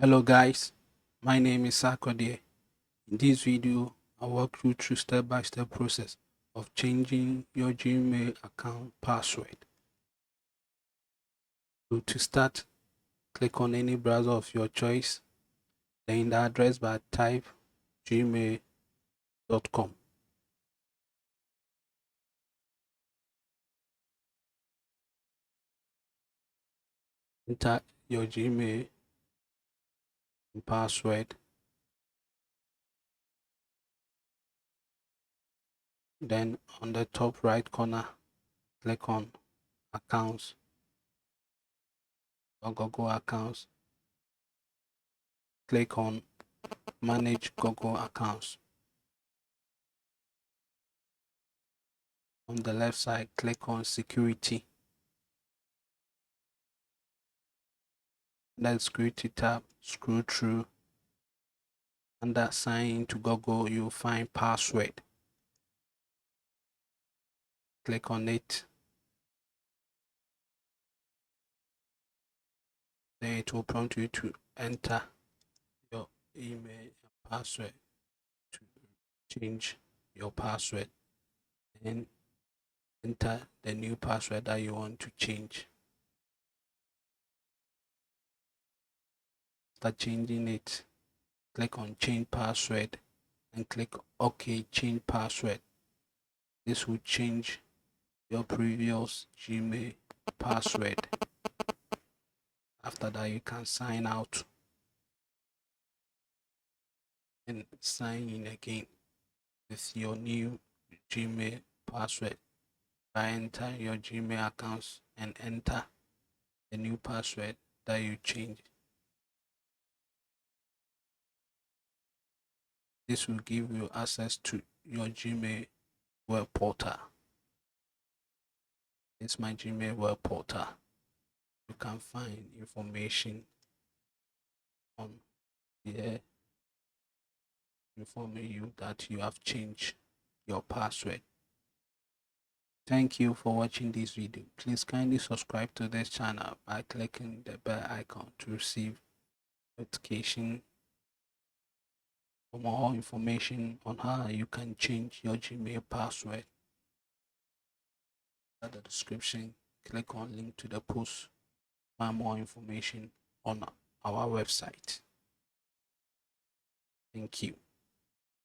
Hello guys, my name is Sakode. In this video, I'll walk you through step-by-step process of changing your Gmail account password. So to start, click on any browser of your choice, then in the address bar type gmail.com. Enter your Gmail password. Then on the top right corner, click on accounts or Google accounts. Click on manage Google accounts. On the left side, click on security. Then security tab, scroll through. Under sign into Google, you'll find password. Click on it. Then it will prompt you to enter your email and password to change your password, and enter the new password that you want to change. Start changing it. Click on change password and click OK, change password. This will change your previous Gmail password. After that, you can sign out and sign in again with your new Gmail password. I enter your Gmail accounts and enter the new password that you changed. This will give you access to your Gmail web portal. It's my Gmail web portal. You can find information on here informing you that you have changed your password. Thank you for watching this video. Please kindly subscribe to this channel by clicking the bell icon to receive notification for more information on how you can change your Gmail password. In the description, click on link to the post to find more information on our website. Thank you.